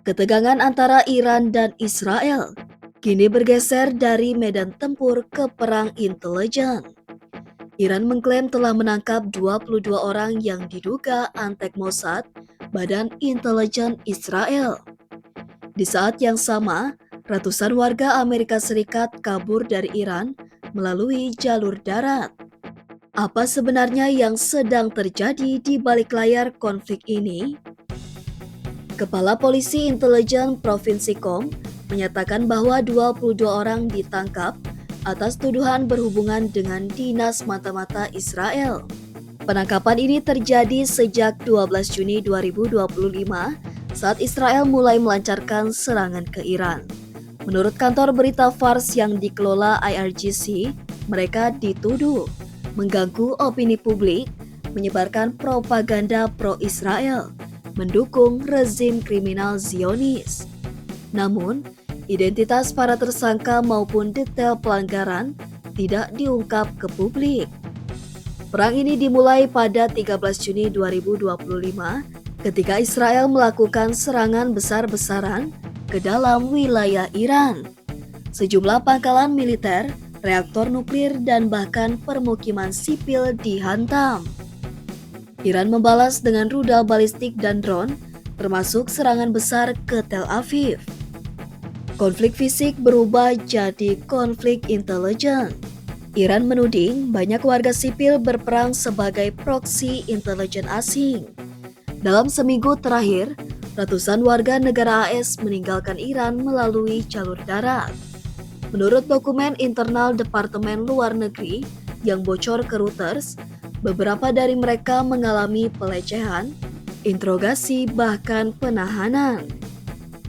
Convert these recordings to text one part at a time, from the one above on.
Ketegangan antara Iran dan Israel kini bergeser dari medan tempur ke perang intelijen. Iran mengklaim telah menangkap 22 orang yang diduga antek Mossad, Badan Intelijen Israel. Di saat yang sama, ratusan warga Amerika Serikat kabur dari Iran melalui jalur darat. Apa sebenarnya yang sedang terjadi di balik layar konflik ini? Kepala Polisi Intelijen Provinsi Qom menyatakan bahwa 22 orang ditangkap atas tuduhan berhubungan dengan dinas mata-mata Israel. Penangkapan ini terjadi sejak 12 Juni 2025 saat Israel mulai melancarkan serangan ke Iran. Menurut kantor berita Fars yang dikelola IRGC, mereka dituduh mengganggu opini publik, menyebarkan propaganda pro-Israel, mendukung rezim kriminal Zionis. Namun, identitas para tersangka maupun detail pelanggaran tidak diungkap ke publik. Perang ini dimulai pada 13 Juni 2025 ketika Israel melakukan serangan besar-besaran ke dalam wilayah Iran. Sejumlah pangkalan militer, reaktor nuklir, dan bahkan permukiman sipil dihantam. Iran membalas dengan rudal balistik dan drone, termasuk serangan besar ke Tel Aviv. Konflik fisik berubah jadi konflik intelijen. Iran menuding banyak warga sipil berperang sebagai proksi intelijen asing. Dalam seminggu terakhir, ratusan warga negara AS meninggalkan Iran melalui jalur darat. Menurut dokumen internal Departemen Luar Negeri yang bocor ke Reuters, beberapa dari mereka mengalami pelecehan, interogasi, bahkan penahanan.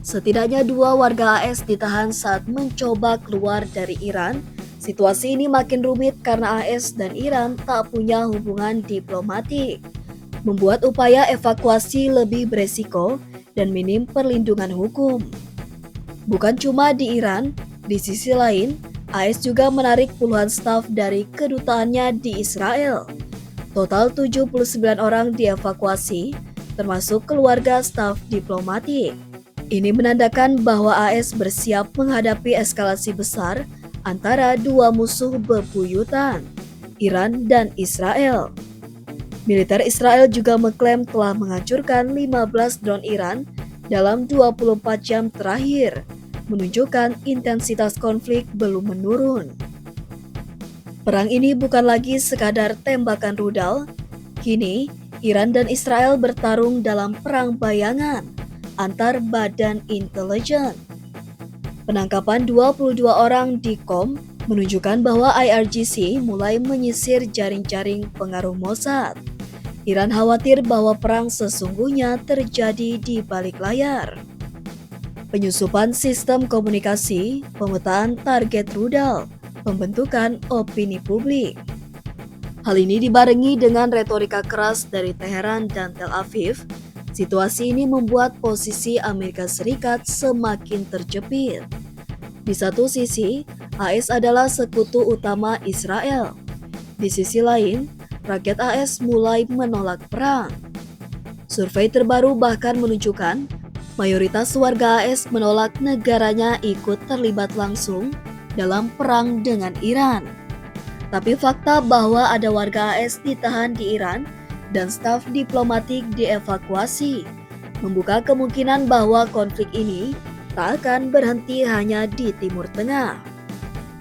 Setidaknya 2 warga AS ditahan saat mencoba keluar dari Iran. Situasi ini makin rumit karena AS dan Iran tak punya hubungan diplomatik, membuat upaya evakuasi lebih beresiko dan minim perlindungan hukum. Bukan cuma di Iran, di sisi lain, AS juga menarik puluhan staf dari kedutaannya di Israel. Total 79 orang dievakuasi, termasuk keluarga staf diplomatik. Ini menandakan bahwa AS bersiap menghadapi eskalasi besar antara dua musuh bebuyutan, Iran dan Israel. Militer Israel juga mengklaim telah menghancurkan 15 drone Iran dalam 24 jam terakhir, menunjukkan intensitas konflik belum menurun. Perang ini bukan lagi sekadar tembakan rudal, kini Iran dan Israel bertarung dalam perang bayangan antar badan intelijen. Penangkapan 22 orang di Qom menunjukkan bahwa IRGC mulai menyisir jaring-jaring pengaruh Mossad. Iran khawatir bahwa perang sesungguhnya terjadi di balik layar. Penyusupan sistem komunikasi, pemetaan target rudal, pembentukan opini publik. Hal ini dibarengi dengan retorika keras dari Teheran dan Tel Aviv. Situasi ini membuat posisi Amerika Serikat semakin terjepit. Di satu sisi, AS adalah sekutu utama Israel. Di sisi lain, rakyat AS mulai menolak perang. Survei terbaru bahkan menunjukkan mayoritas warga AS menolak negaranya ikut terlibat langsung dalam perang dengan Iran. Tapi fakta bahwa ada warga AS ditahan di Iran dan staf diplomatik dievakuasi membuka kemungkinan bahwa konflik ini tak akan berhenti hanya di Timur Tengah.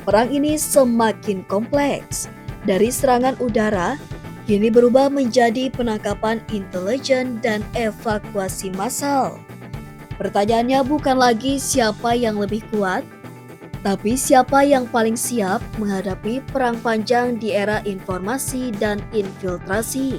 Perang ini semakin kompleks. Dari serangan udara, kini berubah menjadi penangkapan intelijen dan evakuasi massal. Pertanyaannya bukan lagi siapa yang lebih kuat, tapi siapa yang paling siap menghadapi perang panjang di era informasi dan infiltrasi.